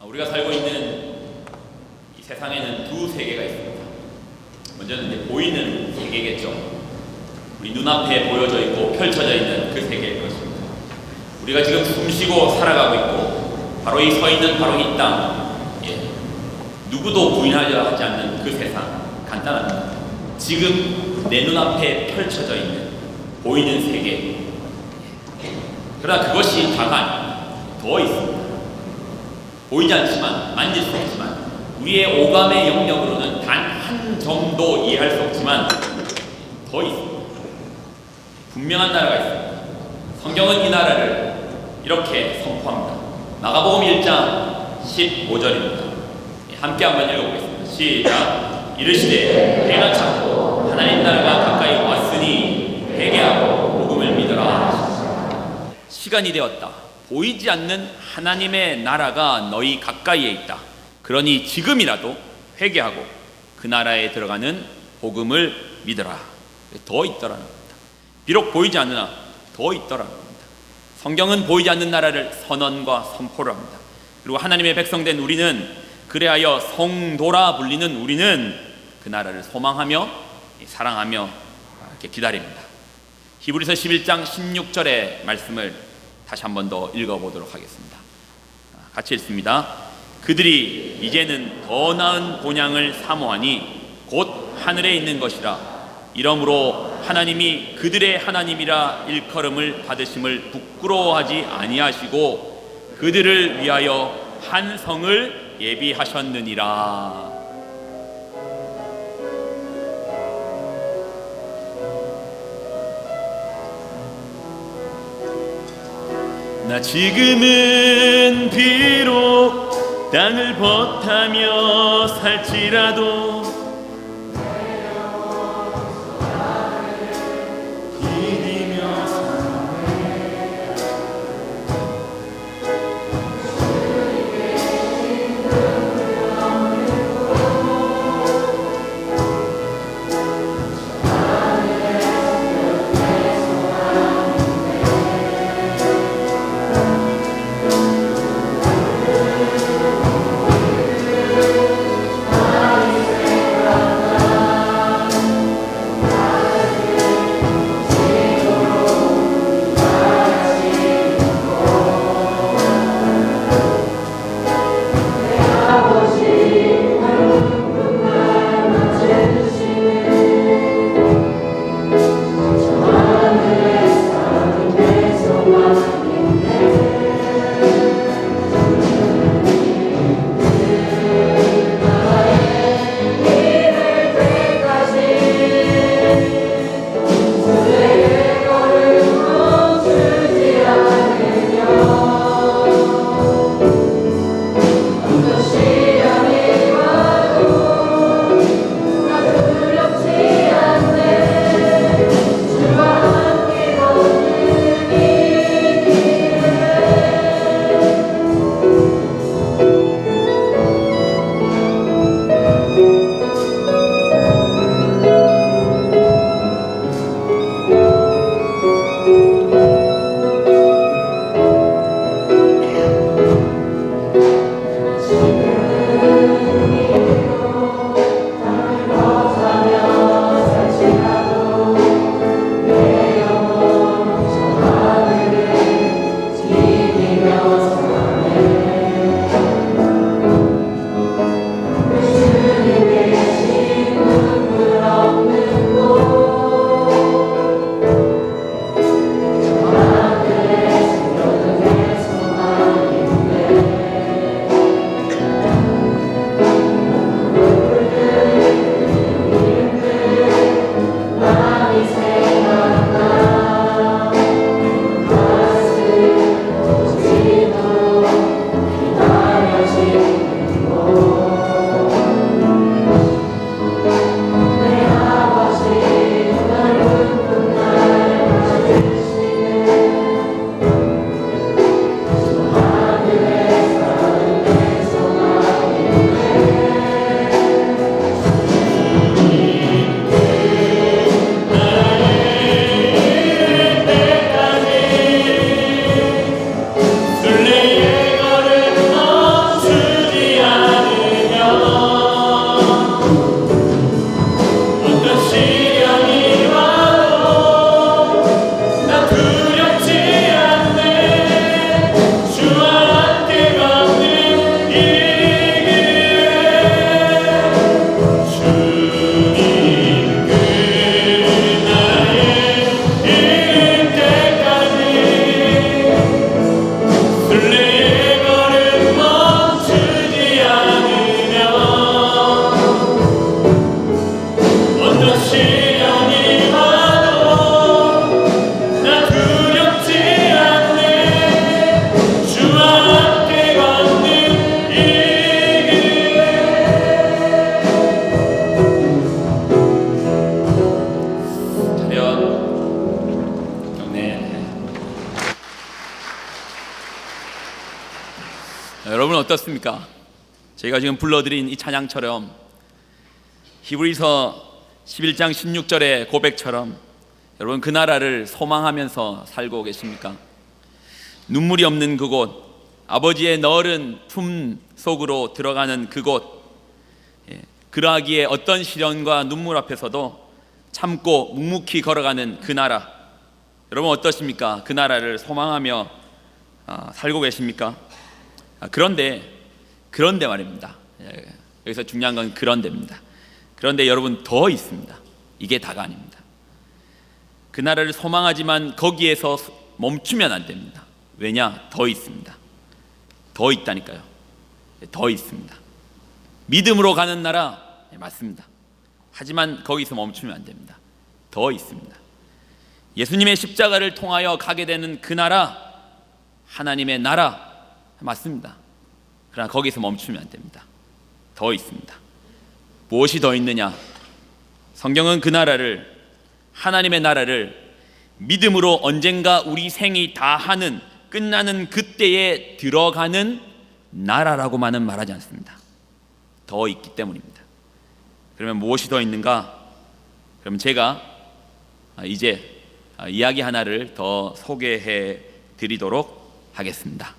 우리가 살고 있는 이 세상에는 두 세계가 있습니다. 먼저는 이제 보이는 세계겠죠. 우리 눈앞에 보여져 있고 펼쳐져 있는 그 세계일 것입니다. 우리가 지금 숨쉬고 살아가고 있고 바로 이 서 있는 바로 이 땅, 누구도 부인하려 하지 않는 그 세상, 간단합니다. 지금 내 눈앞에 펼쳐져 있는 보이는 세계. 그러나 그것이 다가 아닙니다. 더 있습니다. 보이지 않지만, 만질 수 없지만, 우리의 오감의 영역으로는 단 한 점도 이해할 수 없지만 더 있습니다. 분명한 나라가 있습니다. 성경은 이 나라를 이렇게 선포합니다. 마가복음 1장 15절입니다. 함께 한번 읽어보겠습니다. 시작. 이르시되 때가 찼고 하나님 나라가 가까이 왔으니 회개하고 복음을 믿으라. 시간이 되었다. 보이지 않는 하나님의 나라가 너희 가까이에 있다. 그러니 지금이라도 회개하고 그 나라에 들어가는 복음을 믿어라. 더 있더라는 겁니다. 비록 보이지 않으나 더 있더라는 겁니다. 성경은 보이지 않는 나라를 선언과 선포를 합니다. 그리고 하나님의 백성된 우리는, 그래하여 성도라 불리는 우리는 그 나라를 소망하며 사랑하며 이렇게 기다립니다. 히브리서 11장 16절의 말씀을 다시 한 번 더 읽어보도록 하겠습니다. 같이 읽습니다. 그들이 이제는 더 나은 본향을 사모하니 곧 하늘에 있는 것이라. 이러므로 하나님이 그들의 하나님이라 일컬음을 받으심을 부끄러워하지 아니하시고 그들을 위하여 한 성을 예비하셨느니라. 나 지금은 비록 땅을 벗하며 살지라도 순례의 걸음 멈추 어떻습니까? 저희가 지금 불러드린 이 찬양처럼 히브리서 11장 16절의 고백처럼 여러분 그 나라를 소망하면서 살고 계십니까? 눈물이 없는 그곳, 아버지의 너른 품 속으로 들어가는 그곳, 그러하기에 어떤 시련과 눈물 앞에서도 참고 묵묵히 걸어가는 그 나라, 여러분 어떠십니까? 그 나라를 소망하며 살고 계십니까? 그런데 말입니다. 여기서 중요한 건 그런데입니다. 그런데 여러분 더 있습니다. 이게 다가 아닙니다. 그 나라를 소망하지만 거기에서 멈추면 안 됩니다. 왜냐? 더 있습니다. 더 있다니까요. 더 있습니다. 믿음으로 가는 나라 맞습니다. 하지만 거기서 멈추면 안 됩니다. 더 있습니다. 예수님의 십자가를 통하여 가게 되는 그 나라, 하나님의 나라 맞습니다. 그러나 거기서 멈추면 안 됩니다. 더 있습니다. 무엇이 더 있느냐? 성경은 그 나라를, 하나님의 나라를 믿음으로 언젠가 우리 생이 다하는, 끝나는 그때에 들어가는 나라라고만은 말하지 않습니다. 더 있기 때문입니다. 그러면 무엇이 더 있는가? 그럼 제가 이제 이야기 하나를 더 소개해 드리도록 하겠습니다.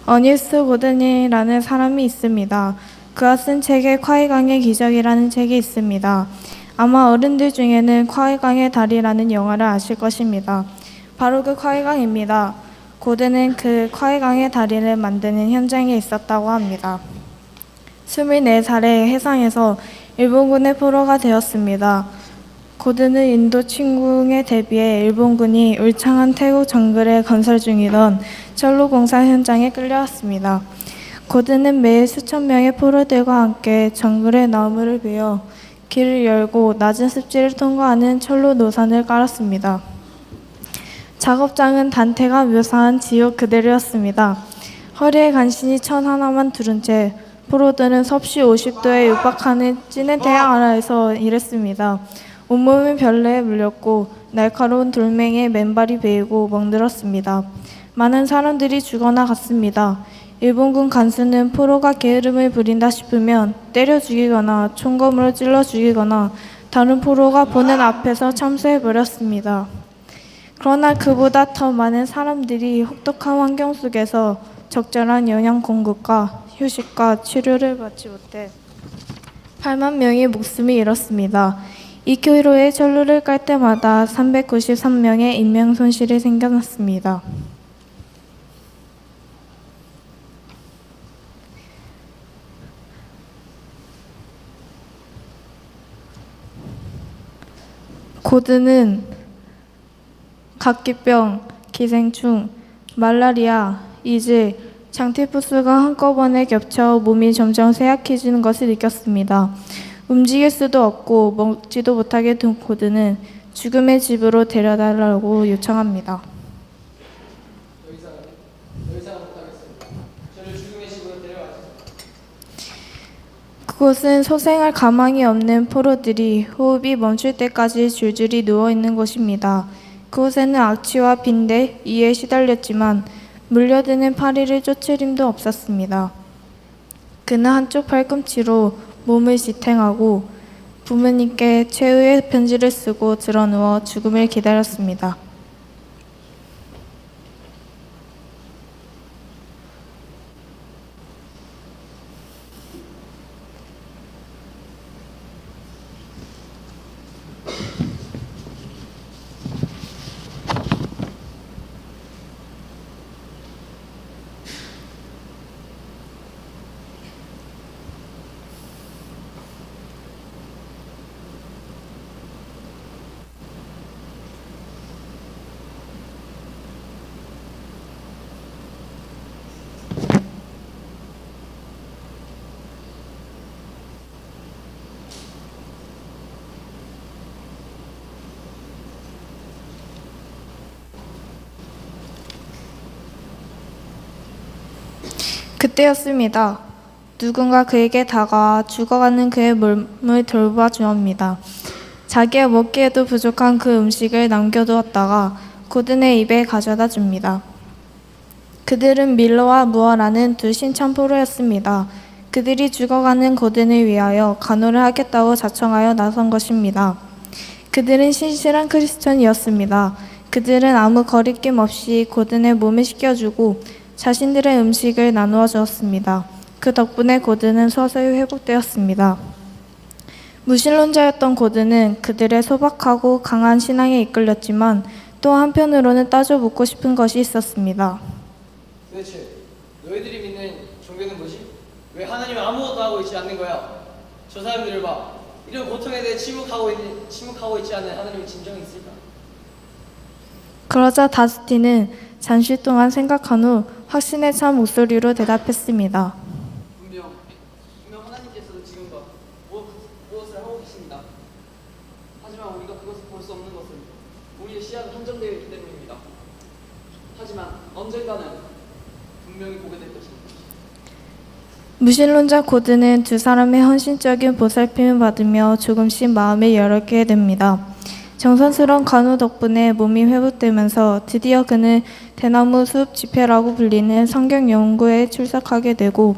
어니스트 고든이라는 사람이 있습니다. 그가 쓴 책에 콰이강의 기적이라는 책이 있습니다. 아마 어른들 중에는 콰이강의 달이라는 영화를 아실 것입니다. 바로 그 콰이강입니다. 고든은 그 콰이강의 다리를 만드는 현장에 있었다고 합니다. 24살에 해상에서 일본군의 포로가 되었습니다. 고든은 인도 침공에 대비해 일본군이 울창한 태국 정글에 건설 중이던 철로 공사 현장에 끌려왔습니다. 고든은 매일 수천 명의 포로들과 함께 정글에 나무를 베어 길을 열고 낮은 습지를 통과하는 철로 노선을 깔았습니다. 작업장은 단테가 묘사한 지옥 그대로였습니다. 허리에 간신히 천 하나만 두른 채 포로들은 섭씨 50도에 육박하는 찌는 태양 아래에서 일했습니다. 온몸은 별내에 물렸고 날카로운 돌멩이에 맨발이 베이고 멍들었습니다. 많은 사람들이 죽어나 갔습니다. 일본군 간수는 포로가 게으름을 부린다 싶으면 때려 죽이거나 총검으로 찔러 죽이거나 다른 포로가 보는 앞에서 참수해버렸습니다. 그러나 그보다 더 많은 사람들이 혹독한 환경 속에서 적절한 영양 공급과 휴식과 치료를 받지 못해 8만 명의 목숨을 잃었습니다. 2km의 철로를 깔 때마다 393명의 인명 손실이 생겨났습니다. 고든은 각기병, 기생충, 말라리아, 이질, 장티푸스가 한꺼번에 겹쳐 몸이 점점 쇠약해지는 것을 느꼈습니다. 움직일 수도 없고 먹지도 못하게 된 고든은 죽음의 집으로 데려달라고 요청합니다. 더 이상 못하겠습니다. 저를 죽음의 집으로 데려가세요. 그곳은 소생할 가망이 없는 포로들이 호흡이 멈출 때까지 줄줄이 누워있는 곳입니다. 그곳에는 악취와 빈대, 이에 시달렸지만 물려드는 파리를 쫓을 힘도 없었습니다. 그는 한쪽 팔꿈치로 몸을 지탱하고 부모님께 최후의 편지를 쓰고 드러누워 죽음을 기다렸습니다. 그때였습니다. 누군가 그에게 다가와 죽어가는 그의 몸을 돌봐 주옵니다. 자기가 먹기에도 부족한 그 음식을 남겨두었다가 고든의 입에 가져다 줍니다. 그들은 밀러와 무어라는 두 신참 포로였습니다. 그들이 죽어가는 고든을 위하여 간호를 하겠다고 자청하여 나선 것입니다. 그들은 신실한 크리스천이었습니다. 그들은 아무 거리낌 없이 고든의 몸을 씻겨주고 자신들의 음식을 나누어 주었습니다. 그 덕분에 고든은 서서히 회복되었습니다. 무신론자였던 고든은 그들의 소박하고 강한 신앙에 이끌렸지만 또 한편으로는 따져 묻고 싶은 것이 있었습니다. 도대체 너희들이 믿는 종교는 뭐지? 왜 하나님은 아무것도 하고 있지 않는 거야? 저 사람들을 봐. 이런 고통에 대해 침묵하고 있지 않는 하나님의 진정이 있을까? 그러자 다스틴은 잠시 동안 생각한 후 확신에 찬 목소리로 대답했습니다. 분명 하나님께서는 지금과 무엇을 하고 계십니다. 하지만 우리가 그것을 볼 수 없는 것은 우리의 시야가 한정되어 있기 때문입니다. 하지만 언젠가는 분명히 보게 될 것입니다. 무신론자 고든은 두 사람의 헌신적인 보살핌을 받으며 조금씩 마음을 열게 됩니다. 정성스러운 간호 덕분에 몸이 회복되면서 드디어 그는 대나무 숲 집회라고 불리는 성경 연구에 출석하게 되고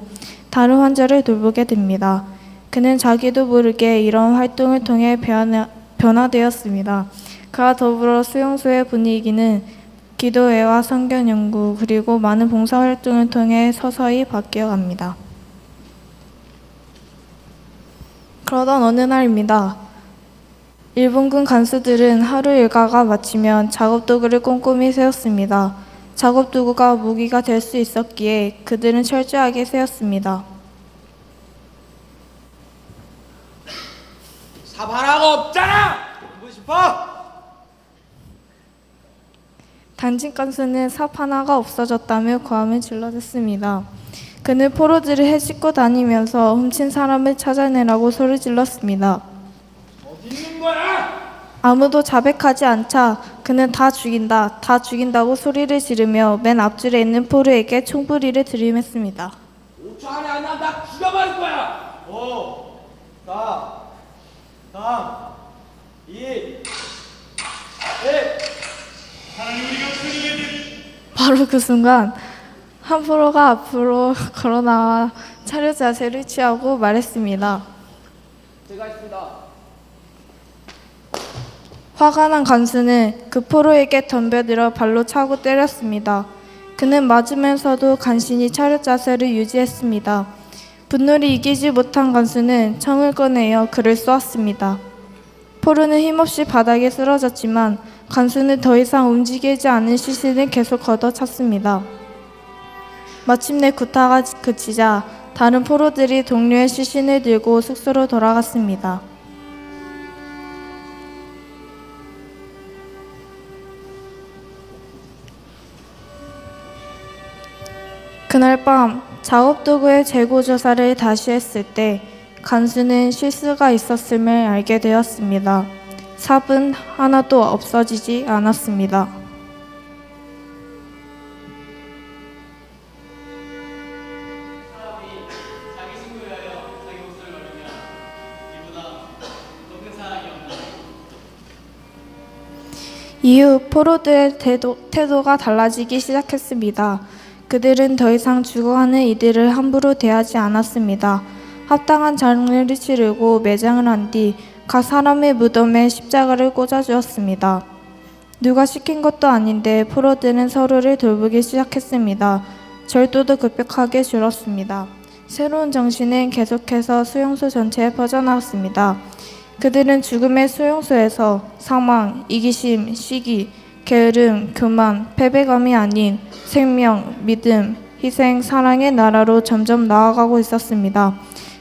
다른 환자를 돌보게 됩니다. 그는 자기도 모르게 이런 활동을 통해 변화되었습니다. 그와 더불어 수용소의 분위기는 기도회와 성경 연구 그리고 많은 봉사활동을 통해 서서히 바뀌어 갑니다. 그러던 어느 날입니다. 일본군 간수들은 하루 일과가 마치면 작업도구를 꼼꼼히 세웠습니다. 작업도구가 무기가 될 수 있었기에 그들은 철저하게 세웠습니다. 사바라가 없잖아! 보고 싶어? 단진 간수는 삽 하나가 없어졌다며 고함을 질러댔습니다. 그는 포로들을 해집고 다니면서 훔친 사람을 찾아내라고 소리 질렀습니다. 어디 있는 거야? 아무도 자백하지 않자 그는 다 죽인다고 소리를 지르며 맨 앞줄에 있는 포로에게 총부리를 들이맸습니다. 5초 안에 안 하면 나 죽여버릴 거야! 5, 4, 3, 2, 1. 바로 그 순간 한 포로가 앞으로 걸어나와 차렷 자세를 취하고 말했습니다. 제가 했습니다. 화가 난 간수는 그 포로에게 덤벼들어 발로 차고 때렸습니다. 그는 맞으면서도 간신히 차렷 자세를 유지했습니다. 분노를 이기지 못한 간수는 총을 꺼내어 그를 쏘았습니다. 포로는 힘없이 바닥에 쓰러졌지만 간수는 더 이상 움직이지 않은 시신을 계속 걷어찼습니다. 마침내 구타가 그치자 다른 포로들이 동료의 시신을 들고 숙소로 돌아갔습니다. 그날 밤 작업도구의 재고 조사를 다시 했을 때 간수는 실수가 있었음을 알게 되었습니다. 삽은 하나도 없어지지 않았습니다. 사람이 자기 친구를 위하여 자기 목숨을 걸으면 이보다 더 큰 사랑이 없나? 이후 포로들의 태도가 달라지기 시작했습니다. 그들은 더 이상 죽어가는 이들을 함부로 대하지 않았습니다. 합당한 장례를 치르고 매장을 한 뒤 각 사람의 무덤에 십자가를 꽂아주었습니다. 누가 시킨 것도 아닌데 포로들은 서로를 돌보기 시작했습니다. 절도도 급격하게 줄었습니다. 새로운 정신은 계속해서 수용소 전체에 퍼져나갔습니다. 그들은 죽음의 수용소에서 사망, 이기심, 시기, 게으름, 교만, 패배감이 아닌 생명, 믿음, 희생, 사랑의 나라로 점점 나아가고 있었습니다.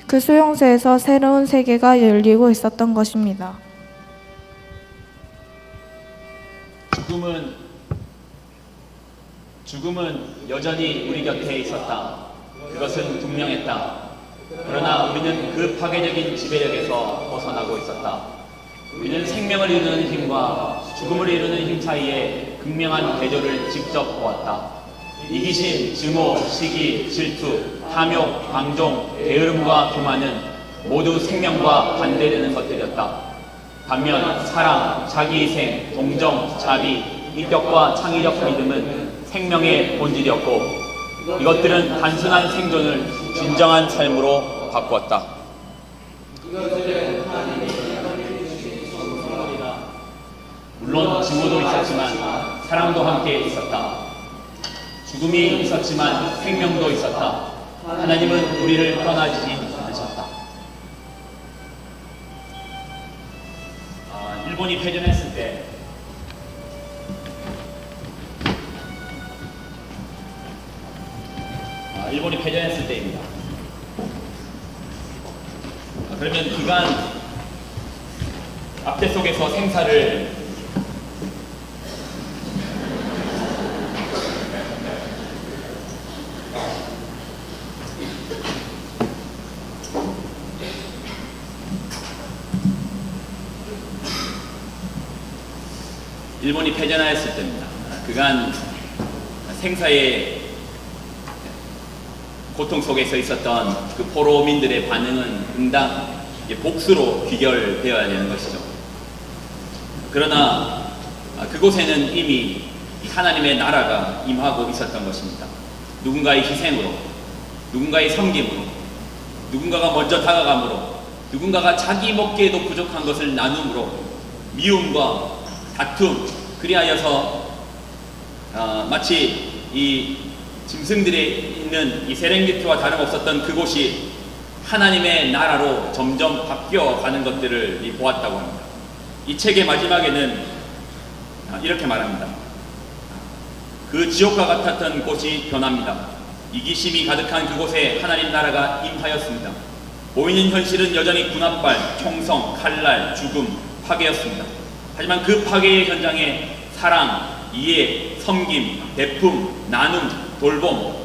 그 수용소에서 새로운 세계가 열리고 있었던 것입니다. 죽음은 여전히 우리 곁에 있었다. 그것은 분명했다. 그러나 우리는 그 파괴적인 지배력에서 벗어나고 있었다. 우리는 생명을 이루는 힘과 죽음을 이루는 힘 사이에 극명한 대조를 직접 보았다. 이기심, 증오, 시기, 질투, 탐욕, 방종, 게으름과 교만은 모두 생명과 반대되는 것들이었다. 반면 사랑, 자기희생, 동정, 자비, 인격과 창의적 믿음은 생명의 본질이었고 이것들은 단순한 생존을 진정한 삶으로 바꾸었다. 물론 증오도 있었지만 사랑도 함께 있었다. 죽음이 있었지만 생명도 있었다. 하나님은 우리를 떠나지 않으셨다. 일본이 패전했을 때 일본이 패전했을 때입니다. 그러면 기간 압제 속에서 생사를 일본이 패전하였을 때입니다. 그간 생사의 고통 속에서 있었던 그 포로민들의 반응은 응당 복수로 귀결되어야 되는 것이죠. 그러나 그곳에는 이미 하나님의 나라가 임하고 있었던 것입니다. 누군가의 희생으로, 누군가의 섬김으로, 누군가가 먼저 다가감으로, 누군가가 자기 먹기에도 부족한 것을 나눔으로 미움과 다툼, 그리하여서 마치 이 짐승들이 있는 이 세렝게티와 다름없었던 그곳이 하나님의 나라로 점점 바뀌어가는 것들을 보았다고 합니다. 이 책의 마지막에는 이렇게 말합니다. 그 지옥과 같았던 곳이 변합니다. 이기심이 가득한 그곳에 하나님 나라가 임하였습니다. 보이는 현실은 여전히 군합발, 총성, 칼날, 죽음, 파괴였습니다. 하지만 그 파괴의 현장에 사랑, 이해, 섬김, 베품, 나눔, 돌봄,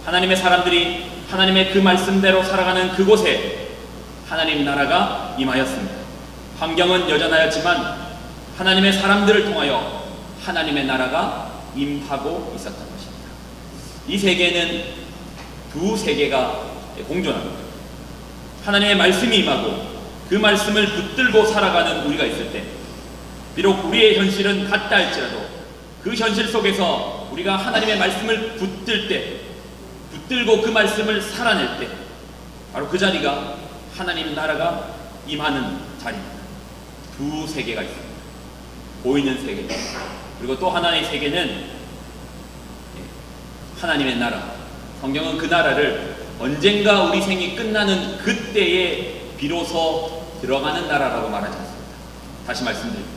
하나님의 사람들이 하나님의 그 말씀대로 살아가는 그곳에 하나님 나라가 임하였습니다. 환경은 여전하였지만 하나님의 사람들을 통하여 하나님의 나라가 임하고 있었던 것입니다. 이 세계는 두 세계가 공존합니다. 하나님의 말씀이 임하고 그 말씀을 붙들고 살아가는 우리가 있을 때, 비록 우리의 현실은 같다 할지라도 그 현실 속에서 우리가 하나님의 말씀을 붙들 때, 붙들고 그 말씀을 살아낼 때, 바로 그 자리가 하나님 나라가 임하는 자리입니다. 두 세계가 있습니다. 보이는 세계, 그리고 또 하나의 세계는 하나님의 나라. 성경은 그 나라를 언젠가 우리 생이 끝나는 그때에 비로소 들어가는 나라라고 말하지 않습니다. 다시 말씀드립니다.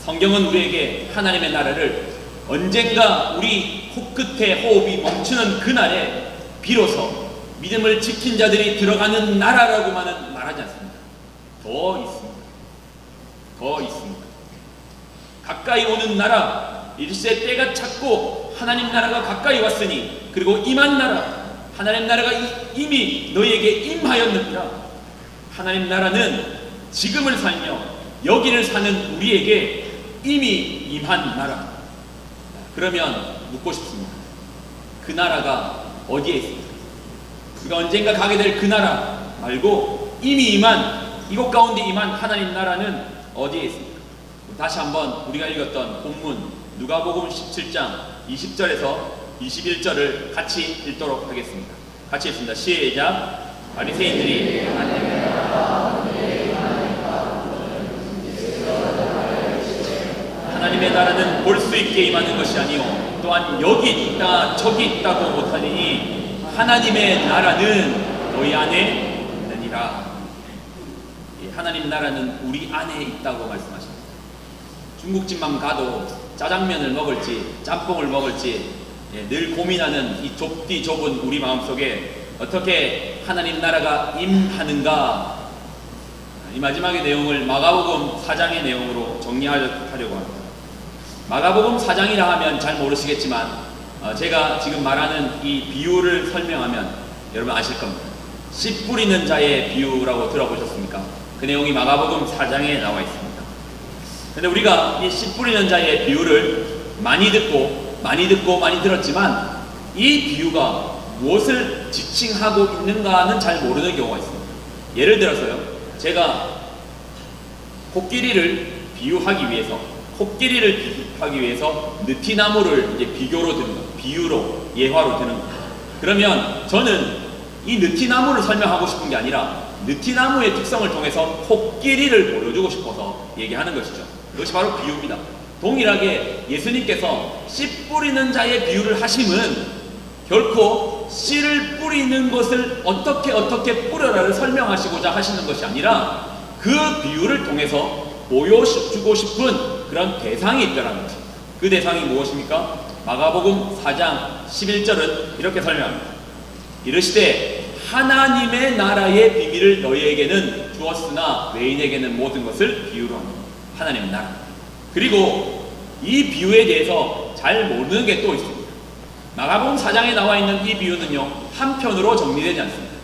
성경은 우리에게 하나님의 나라를 언젠가 우리 코끝에 호흡이 멈추는 그날에 비로소 믿음을 지킨 자들이 들어가는 나라라고만은 말하지 않습니다. 더 있습니다. 더 있습니다. 가까이 오는 나라, 일세 때가 찼고 하나님 나라가 가까이 왔으니, 그리고 임한 나라, 하나님 나라가 이미 너희에게 임하였느니라. 하나님 나라는 지금을 살며 여기를 사는 우리에게 이미 임한 나라. 그러면 묻고 싶습니다. 그 나라가 어디에 있습니까? 우리가 언젠가 가게 될 그 나라 말고 이미 임한, 이곳 가운데 임한 하나님 나라는 어디에 있습니까? 다시 한번 우리가 읽었던 본문 누가복음 17장 20절에서 21절을 같이 읽도록 하겠습니다. 같이 읽습니다. 시작. 바리새인들이 하나님의 나라는 볼 수 있게 임하는 것이 아니요 또한 여기 있다 저기 있다고 못하니 하나님의 나라는 너희 안에 있느니라. 하나님 나라는 우리 안에 있다고 말씀하십니다. 중국집만 가도 짜장면을 먹을지 짬뽕을 먹을지 늘 고민하는 이 좁디 좁은 우리 마음속에 어떻게 하나님 나라가 임하는가, 이 마지막의 내용을 마가복음 4장의 내용으로 정리하려고 합니다. 마가복음 4장이라 하면 잘 모르시겠지만 제가 지금 말하는 이 비유를 설명하면 여러분 아실 겁니다. 씨 뿌리는 자의 비유라고 들어보셨습니까? 그 내용이 마가복음 4장에 나와 있습니다. 근데 우리가 이 씨 뿌리는 자의 비유를 많이 듣고 많이 들었지만 이 비유가 무엇을 지칭하고 있는가는 잘 모르는 경우가 있습니다. 예를 들어서요, 제가 코끼리를 비유하기 위해서 느티나무를 이제 비교로 드는 거, 비유로, 예화로 드는 거. 그러면 저는 이 느티나무를 설명하고 싶은 게 아니라 느티나무의 특성을 통해서 코끼리를 보여주고 싶어서 얘기하는 것이죠. 이것이 바로 비유입니다. 동일하게 예수님께서 씨 뿌리는 자의 비유를 하심은 결코 씨를 뿌리는 것을 어떻게 뿌려라를 설명하시고자 하시는 것이 아니라 그 비유를 통해서 보여주고 싶은 그런 대상이 있다는 거죠. 그 대상이 무엇입니까? 마가복음 4장 11절은 이렇게 설명합니다. 이르시되 하나님의 나라의 비밀을 너희에게는 주었으나 외인에게는 모든 것을 비유로 합니다. 하나님의 나라. 그리고 이 비유에 대해서 잘 모르는 게 또 있습니다. 마가복음 4장에 나와 있는 이 비유는요, 한편으로 정리되지 않습니다.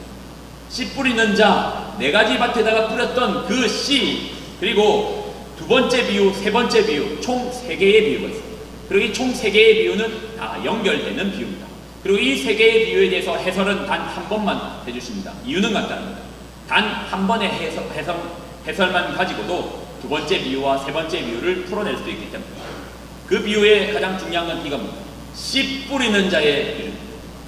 씨 뿌리는 자, 4가지 밭에다가 뿌렸던 그 씨, 그리고 두 번째 비유, 세 번째 비유, 총 3개의 비유가 있습니다. 그리고 이 총 3개의 비유는 다 연결되는 비유입니다. 그리고 이 3개의 비유에 대해서 해설은 단 한 번만 해주십니다. 이유는 간단합니다. 단 한 번의 해설만 가지고도 두 번째 비유와 세 번째 비유를 풀어낼 수 있기 때문입니다. 그 비유의 가장 중요한 건 이겁니다. 씨 뿌리는 자의 비유.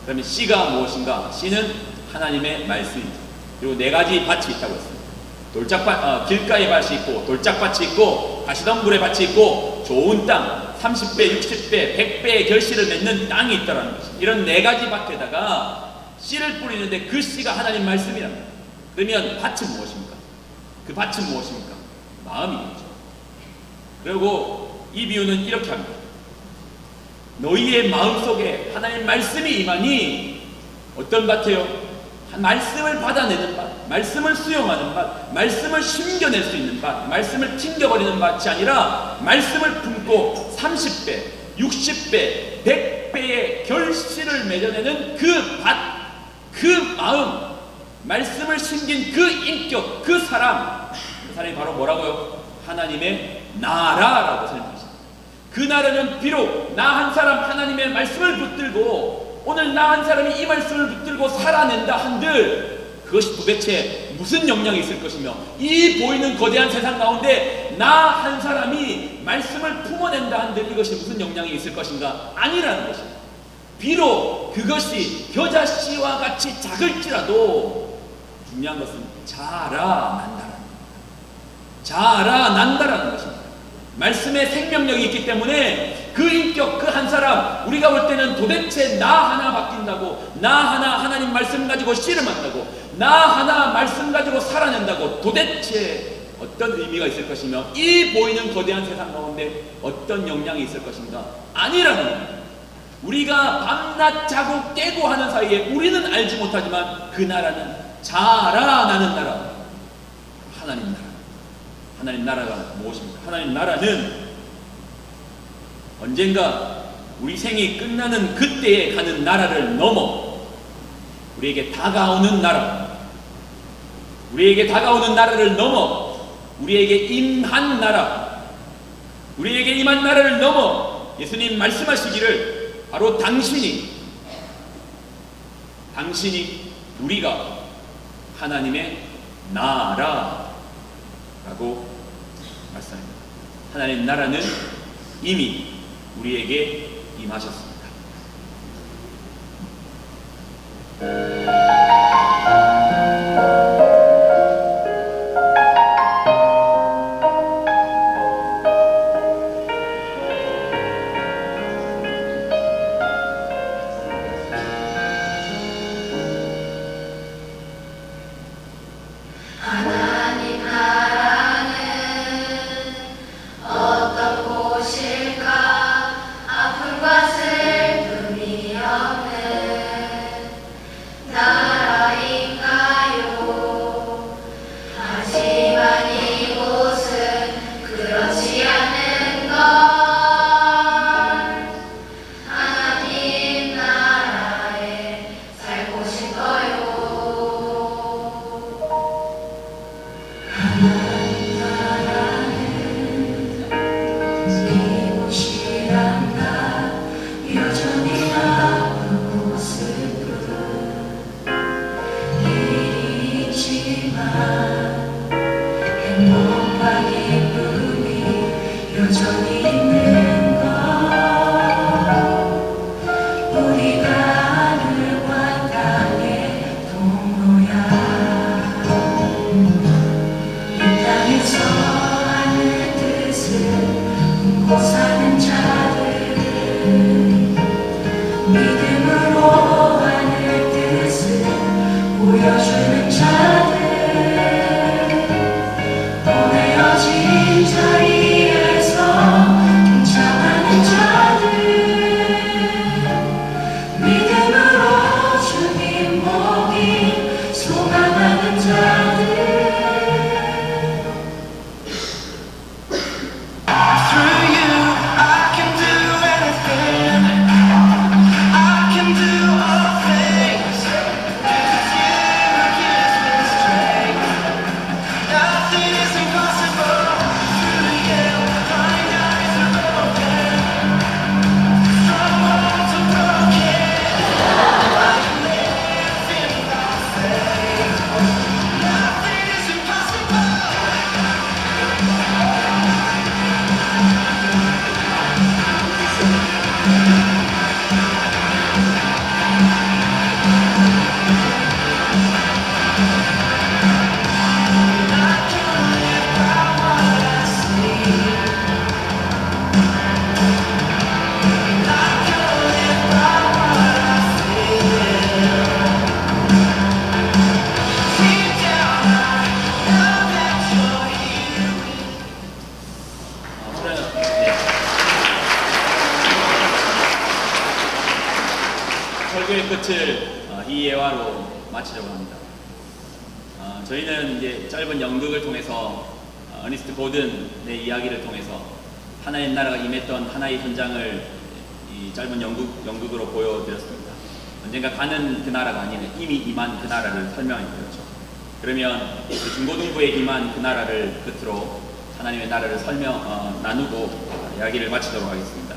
그러면 씨가 무엇인가? 씨는 하나님의 말씀입니다. 그리고 4가지 밭이 있다고 했습니다. 길가의 밭이 있고, 돌짝밭이 있고, 가시덤불의 밭이 있고, 좋은 땅, 30배, 60배, 100배의 결실을 맺는 땅이 있다는 것입니다. 이런 4가지 밭에다가 씨를 뿌리는데 그 씨가 하나님 말씀이랍니다. 그러면 밭은 무엇입니까? 그 밭은 무엇입니까? 마음이겠죠. 그리고 이 비유는 이렇게 합니다. 너희의 마음속에 하나님 말씀이 임하니 어떤 밭이에요? 말씀을 받아내는 밭, 말씀을 수용하는 밭, 말씀을 숨겨낼 수 있는 밭, 말씀을 튕겨버리는 밭이 아니라 말씀을 품고 30배, 60배, 100배의 결실을 맺어내는 그 밭, 그 마음, 말씀을 숨긴 그 인격, 그 사람이 바로 뭐라고요? 하나님의 나라라고 설명하십니다. 그 나라는 비록 나 한 사람 하나님의 말씀을 붙들고 오늘 나 한 사람이 이 말씀을 붙들고 살아낸다 한들 그것이 도대체 무슨 영향이 있을 것이며 이 보이는 거대한 세상 가운데 나 한 사람이 말씀을 품어낸다 한들 이것이 무슨 영향이 있을 것인가? 아니라는 것입니다. 비록 그것이 겨자씨와 같이 작을지라도 중요한 것은 자라난다라는 것입니다. 말씀에 생명력이 있기 때문에 그 인격, 그 한 사람, 우리가 볼 때는 도대체 나 하나 바뀐다고, 나 하나 하나님 말씀 가지고 씨름한다고, 나 하나 말씀 가지고 살아낸다고 도대체 어떤 의미가 있을 것이며 이 보이는 거대한 세상 가운데 어떤 영향이 있을 것인가? 아니라는 겁니다. 우리가 밤낮 자고 깨고 하는 사이에 우리는 알지 못하지만 그 나라는 자라나는 나라, 하나님 나라. 하나님 나라가 무엇입니까? 하나님 나라는 언젠가 우리 생이 끝나는 그때에 가는 나라를 넘어 우리에게 다가오는 나라를 넘어 우리에게 임한 나라를 넘어 예수님 말씀하시기를 바로 당신이 우리가 하나님의 나라라고 말씀합니다. 하나님 나라는 이미 우리에게 임하셨습니다. 이 자리에서 동참하는 자들 믿음으로 주님 보기 소망하는 자들 Through you I can do anything I can do all things Because you gives me strength Nothing is impossible Through you blind eyes are open Strongholds are broken I can live in by faith Nothing is impossible 설교의 끝을 이 예화로 마치려고 합니다. 저희는 이제 짧은 연극을 통해서 어니스트 고든의 이야기를 통해서 하나의 나라가 임했던 하나의 현장을 이 짧은 연극으로 보여드렸습니다. 언젠가 가는 그 나라가 아닌 이미 임한 그 나라를 설명해드렸죠. 그러면 그 중고등부에 임한 그 나라를 끝으로 하나님의 나라를 나누고 이야기를 마치도록 하겠습니다.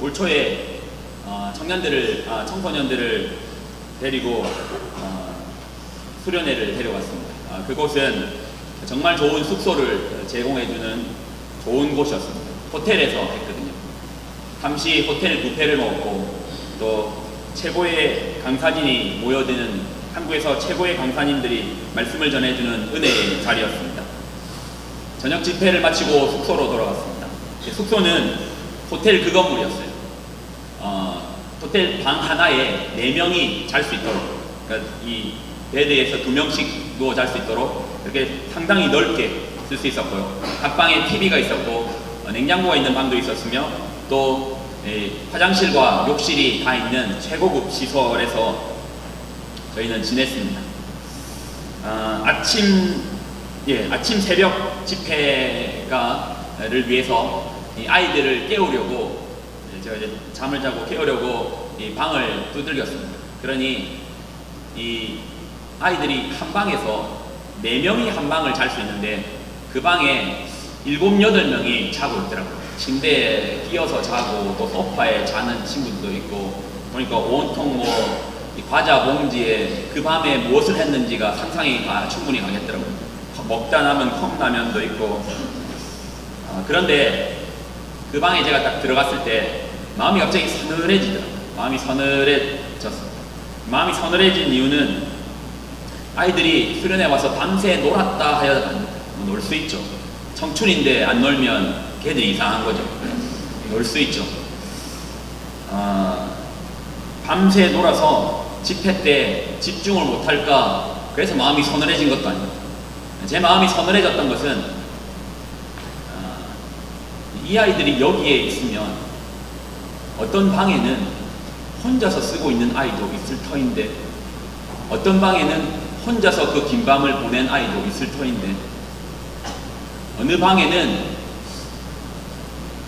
올 초에 청소년들을 데리고 수련회를 데려왔습니다. 그곳은 정말 좋은 숙소를 제공해주는 좋은 곳이었습니다. 호텔에서 했거든요. 잠시 호텔 뷔페를 먹고 또 최고의 강사진이 모여드는 한국에서 최고의 강사님들이 말씀을 전해주는 은혜의 자리였습니다. 저녁 집회를 마치고 숙소로 돌아갔습니다. 숙소는 호텔 그 건물이었어요. 호텔 방 하나에 4명이 잘 수 있도록, 그러니까 이 베드에서 2명씩 누워 잘 수 있도록 이렇게 상당히 넓게 쓸 수 있었고요. 각 방에 TV가 있었고 냉장고가 있는 방도 있었으며 또 화장실과 욕실이 다 있는 최고급 시설에서 저희는 지냈습니다. 아침 새벽 집회를 위해서 이 아이들을 깨우려고 제가 이제 잠을 자고 깨우려고 이 방을 두들겼습니다. 그러니 이 아이들이 한 방에서 4명이 한 방을 잘 수 있는데 그 방에 7, 8명이 자고 있더라고요. 침대에 끼어서 자고 또 소파에 자는 친구들도 있고 보니까 온통 이 과자 봉지에 그 밤에 무엇을 했는지가 상상이 충분히 가겠더라고요. 먹다 남은 컵라면도 있고 그런데 그 방에 제가 딱 들어갔을 때 마음이 갑자기 서늘해지더라고요. 마음이 서늘해졌어요. 마음이 서늘해진 이유는 아이들이 수련회 와서 밤새 놀았다 하여 놀 수 있죠. 청춘인데 안 놀면 걔들이 이상한 거죠. 놀 수 있죠. 밤새 놀아서 집회 때 집중을 못할까 그래서 마음이 서늘해진 것도 아닙니다. 제 마음이 서늘해졌던 것은 이 아이들이 여기에 있으면 어떤 방에는 혼자서 쓰고 있는 아이도 있을 터인데 어떤 방에는 혼자서 그 긴 밤을 보낸 아이도 있을 터인데 어느 방에는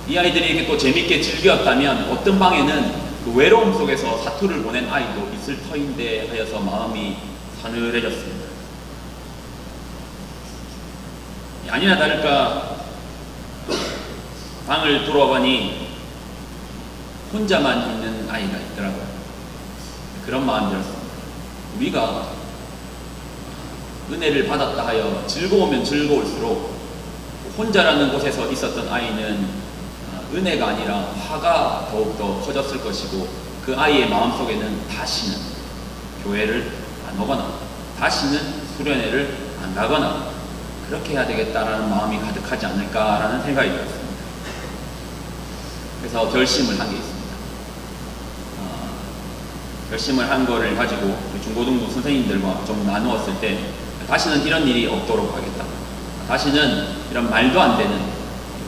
이 아이들이 이렇게 또 재밌게 즐겼다면 어떤 방에는 그 외로움 속에서 사투를 보낸 아이도 있을 터인데 하여서 마음이 서늘해졌습니다. 아니나 다를까 방을 돌아보니 혼자만 있는 아이가 있더라고요. 그런 마음이 들었습니다. 우리가 은혜를 받았다 하여 즐거우면 즐거울수록 혼자라는 곳에서 있었던 아이는 은혜가 아니라 화가 더욱더 커졌을 것이고 그 아이의 마음속에는 다시는 교회를 안 오거나 다시는 수련회를 안 가거나 그렇게 해야 되겠다라는 마음이 가득하지 않을까라는 생각이 들었습니다. 그래서 결심을 한 게 있습니다. 결심을 한 거를 가지고 중고등부 선생님들과 좀 나누었을 때 다시는 이런 일이 없도록 하겠다. 다시는 이런 말도 안 되는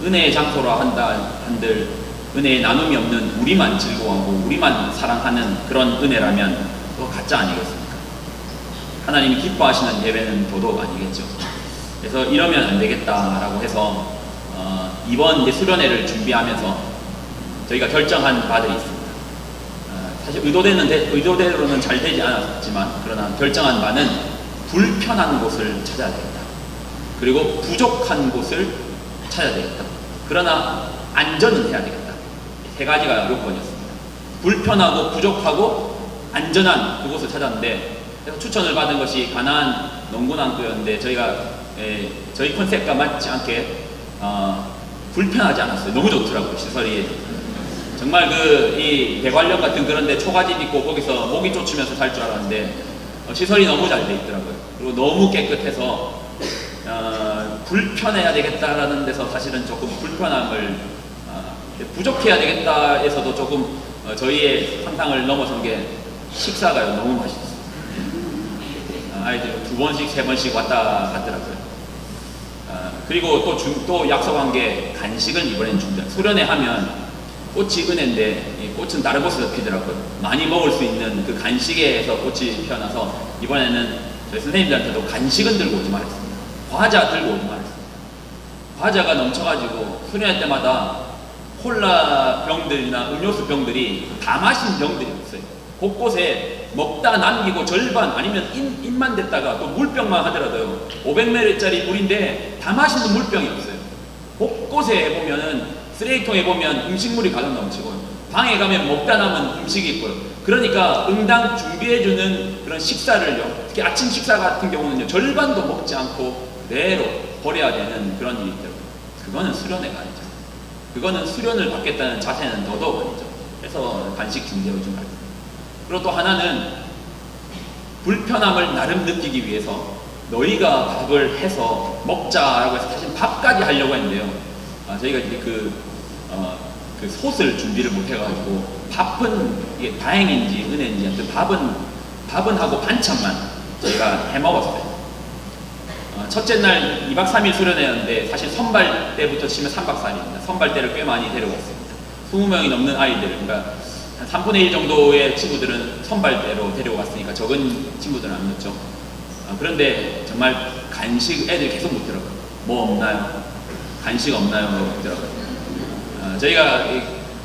은혜의 장소로 한들 은혜의 나눔이 없는 우리만 즐거워하고 우리만 사랑하는 그런 은혜라면 그거 가짜 아니겠습니까? 하나님이 기뻐하시는 예배는 더더욱 아니겠죠. 그래서 이러면 안 되겠다라고 해서 이번 이제 수련회를 준비하면서 저희가 결정한 바들이 있습니다. 사실 의도대로는 잘 되지 않았지만 그러나 결정한 바는 불편한 곳을 찾아야 되겠다. 그리고 부족한 곳을 찾아야 되겠다. 그러나 안전은 해야 되겠다. 세 가지가 요건이었습니다. 불편하고 부족하고 안전한 그곳을 찾았는데 그래서 추천을 받은 것이 가나안 농구남교였는데 저희 컨셉과 맞지 않게 불편하지 않았어요. 너무 좋더라고요. 시설이 정말 이 대관령 같은 그런데 초가집 있고 거기서 모기 쫓으면서 살 줄 알았는데 시설이 너무 잘 돼 있더라고요. 그리고 너무 깨끗해서 불편해야 되겠다라는 데서 사실은 조금 불편함을 부족해야 되겠다에서도 조금 저희의 상상을 넘어선 게 식사가 너무 맛있었어요. 아이들 2번씩 3번씩 왔다 갔더라고요. 그리고 또 약속한 게 간식을 이번엔 준다. 수련회 하면 꽃이 은혜인데 이 꽃은 다른 곳에서 피더라고요. 많이 먹을 수 있는 그 간식에서 꽃이 피어나서 이번에는 저희 선생님들한테도 간식은 들고 오지 말았습니다. 과자 들고 오지 말았습니다. 과자가 넘쳐가지고 수련회 때마다 콜라 병들이나 음료수 병들이 다 마신 병들이 없어요. 곳곳에 먹다 남기고 절반 아니면 입만 댔다가 또 물병만 하더라도요 500ml짜리 물인데 다 마시는 물병이 없어요. 곳곳에 보면은 쓰레기통에 보면 음식물이 가득 넘치고 방에 가면 먹다 남은 음식이 있고요. 그러니까 응당 준비해주는 그런 식사를요, 특히 아침 식사 같은 경우는요 절반도 먹지 않고 그대로 버려야 되는 그런 일이 있더라고요. 그거는 수련회가 아니죠. 그거는 수련을 받겠다는 자세는 더더욱 아니죠. 그래서 간식 준비해 준 거예요. 그리고 또 하나는 불편함을 나름 느끼기 위해서 너희가 밥을 해서 먹자라고 해서 사실 밥까지 하려고 했는데요. 저희가 이제 그 솥을 준비를 못 해가지고 밥은 이게 다행인지 은혜인지 하여튼 밥은 하고 반찬만 저희가 해 먹었어요. 첫째 날 2박 3일 수련회였는데 사실 선발 때부터 치면 3박 4일입니다. 선발 때를 꽤 많이 데려갔습니다. 20명이 넘는 아이들, 그러니까 한 3분의 1 정도의 친구들은 선발대로 데려갔으니까 적은 친구들은 안 넣었죠. 그런데 정말 간식 애들이 계속 묻더라고요. 뭐 없나요? 간식 없나요? 뭐 묻더라고요. 저희가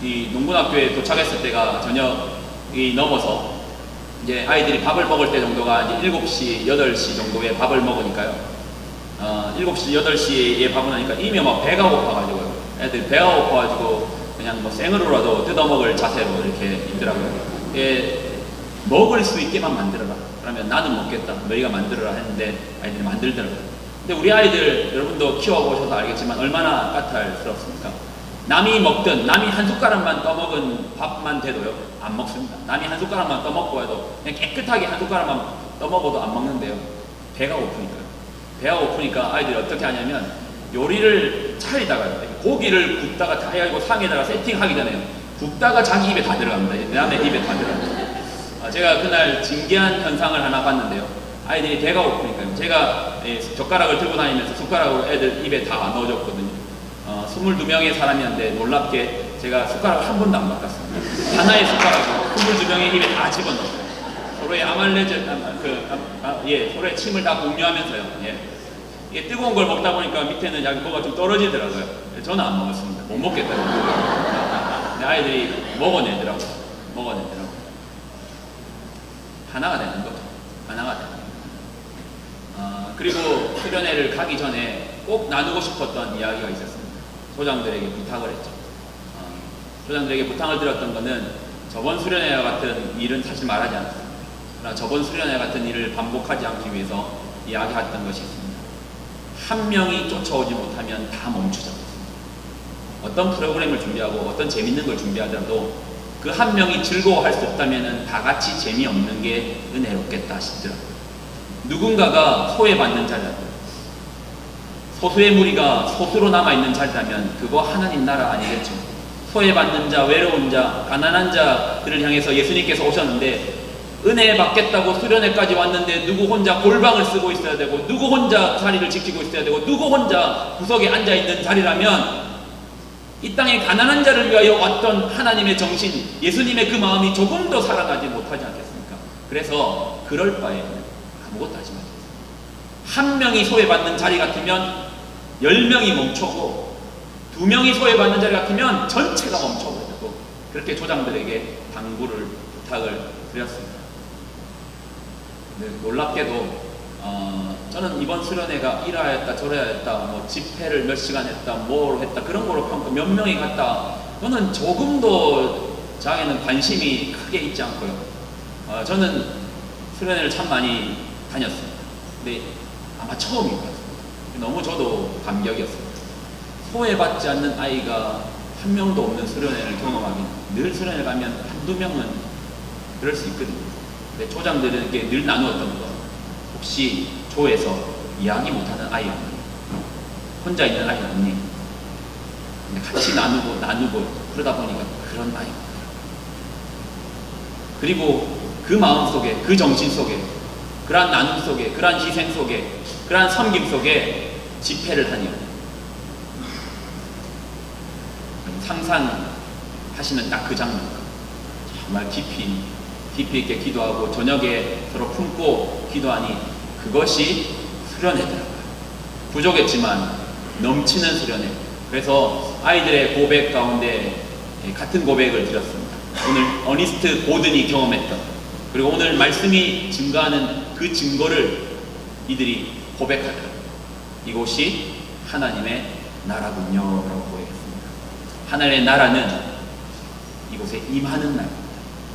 이 농군학교에 도착했을 때가 저녁이 넘어서 이제 아이들이 밥을 먹을 때 정도가 이제 7시, 8시 정도에 밥을 먹으니까요. 7시, 8시에 밥을 하니까 이미 막 배가 고파가지고요. 애들 배가 고파가지고 그냥 뭐 생으로라도 뜯어먹을 자세로 이렇게 있더라고요. 먹을 수 있게만 만들어라. 그러면 나는 먹겠다. 너희가 만들어라 했는데 아이들이 만들더라고요. 근데 우리 아이들 여러분도 키워보셔서 알겠지만 얼마나 까탈스럽습니까? 남이 먹든 남이 한 숟가락만 떠먹은 밥만 돼도요 안 먹습니다. 남이 한 숟가락만 떠먹고 해도 그냥 깨끗하게 한 숟가락만 떠먹어도 안 먹는데요. 배가 고프니까요. 배가 고프니까 아이들이 어떻게 하냐면 요리를 차리다가요 고기를 굽다가 다 해가지고 상에다가 세팅하기 전에 굽다가 자기 입에 다 들어갑니다. 내 남의 입에 다 들어갑니다. 제가 그날 진기한 현상을 하나 봤는데요. 아이들이 배가 고프니까요. 제가 젓가락을 들고 다니면서 숟가락으로 애들 입에 다 넣어줬거든요. 22명의 사람이었는데 놀랍게 제가 숟가락을 한 번도 안 바꿨습니다. 하나의 숟가락으로 22명의 입에 다 집어넣었어요. 서로의 서로의 침을 다 공유하면서요. 이게 뜨거운 걸 먹다 보니까 밑에는 약간 뭐가 좀 떨어지더라고요. 저는 안 먹었습니다. 못 먹겠더라고요. 근데 아이들이 먹어내더라고요. 하나가 되는 거죠. 하나가 되는 거죠. 그리고 수련회를 가기 전에 꼭 나누고 싶었던 이야기가 있었습니다. 소장들에게 부탁을 했죠. 소장들에게 부탁을 드렸던 것은 저번 수련회와 같은 일은 사실 말하지 않았습니다. 그러나 저번 수련회 같은 일을 반복하지 않기 위해서 이야기했던 것이 있습니다. 한 명이 쫓아오지 못하면 다 멈추자. 어떤 프로그램을 준비하고 어떤 재밌는 걸 준비하더라도 그 한 명이 즐거워할 수 없다면 다 같이 재미없는 게 은혜롭겠다 싶더라고요. 누군가가 소외받는 자리라면, 소수의 무리가 소수로 남아있는 자리라면 그거 하나님 나라 아니겠죠. 소외받는 자, 외로운 자, 가난한 자들을 향해서 예수님께서 오셨는데 은혜 받겠다고 수련회까지 왔는데 누구 혼자 골방을 쓰고 있어야 되고 누구 혼자 자리를 지키고 있어야 되고 누구 혼자 구석에 앉아있는 자리라면 이 땅에 가난한 자를 위하여 왔던 하나님의 정신, 예수님의 그 마음이 조금 더 살아나지 못하지 않겠습니까? 그래서 그럴 바에 아무것도 하지 마세요. 한 명이 소외받는 자리 같으면 10명이 멈춰고 2명이 소외받는 자리 같으면 전체가 멈춰버리고 그렇게 조장들에게 당부를 부탁을 드렸습니다. 놀랍게도 저는 이번 수련회가 이러했다 저러했다 뭐 집회를 몇 시간 했다 뭘 했다 그런 거로 평가 몇 명이 갔다 저는 조금도 저에게는 관심이 크게 있지 않고요. 저는 수련회를 참 많이 다녔습니다. 근데 아마 처음인 것 같습니다. 너무 저도 감격이었습니다. 소외받지 않는 아이가 한 명도 없는 수련회를 경험하기 늘 수련회 가면 한두 명은 그럴 수 있거든요. 근데 조장들에게 늘 나누었던 거 혹시 조에서 이야기 못하는 아이 없니? 혼자 있는 아이 없니? 근데 같이 나누고 그러다 보니까 그런 아이가 그리고 그 마음 속에 그 정신 속에 그러한 나눔 속에 그러한 희생 속에 그러한 섬김 속에 집회를 하니 상상하시는 딱 그 장면 정말 깊이 있게 기도하고 저녁에 서로 품고 기도하니 그것이 수련회더라고요. 부족했지만 넘치는 수련회. 그래서 아이들의 고백 가운데 같은 고백을 드렸습니다. 오늘 어니스트 고든이 경험했던 그리고 오늘 말씀이 증거하는 그 증거를 이들이 고백하더라고요. 이곳이 하나님의 나라군요 라고 고백했습니다. 하나님의 나라는 이곳에 임하는 나라입니다.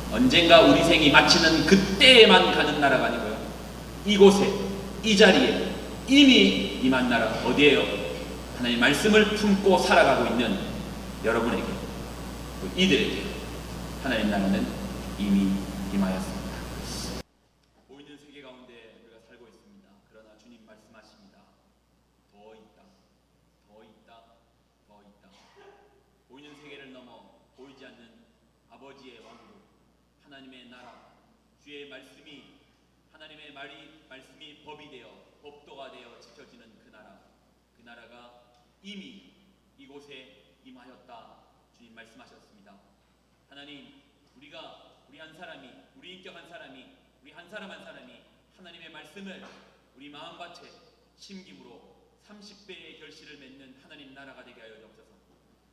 언젠가 우리 생이 마치는 그때에만 가는 나라가 아니고요. 이곳에 이 자리에 이미 임한 나라 어디에요? 하나님의 말씀을 품고 살아가고 있는 여러분에게 이들에게 하나님 나라는 이미 임하였습니다. 보이는 세계 가운데 우리가 살고 있습니다. 그러나 주님 말씀하십니다. 더 있다. 더 있다. 더 있다. 보이는 세계를 넘어 보이지 않는 아버지의 왕국 하나님의 나라 주의 말씀이 하나님의 말씀이 법이 되어 법도가 되어 지켜지는 그 나라가 이미 이곳에 임하였다 주님 말씀하셨습니다. 하나님 우리 한 사람이 우리 인격 한 사람이 우리 한 사람 한 사람이 하나님의 말씀을 우리 마음밭에 심김으로 30배의 결실을 맺는 하나님 나라가 되게 하여 주옵소서.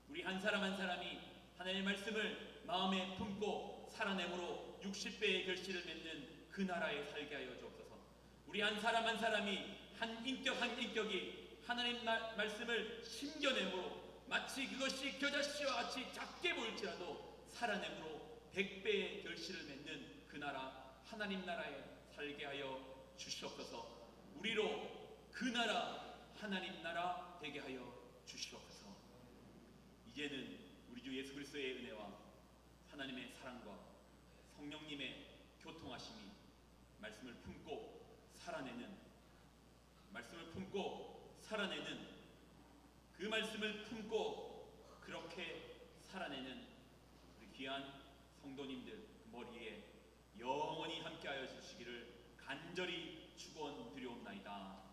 우리 한 사람 한 사람이 하나님의 말씀을 마음에 품고 살아내므로 60배의 결실을 맺는 그 나라에 살게 하여 주옵소서. 우리 한 사람 한 사람이 한 인격이 하나님 말씀을 심겨내므로 마치 그것이 겨자씨와 같이 작게 보일지라도 살아내므로 100배의 결실을 맺는 그 나라 하나님 나라에 살게 하여 주시옵소서. 우리로 그 나라 하나님 나라 되게 하여 주시옵소서. 이제는 우리 주 예수 그리스도의 은혜와 하나님의 사랑과 성령님의 교통하심이 말씀을 품고 살아내는 그 말씀을 품고 그렇게 살아내는 우리 귀한 성도님들 머리에 영원히 함께하여 주시기를 간절히 축원드리옵나이다.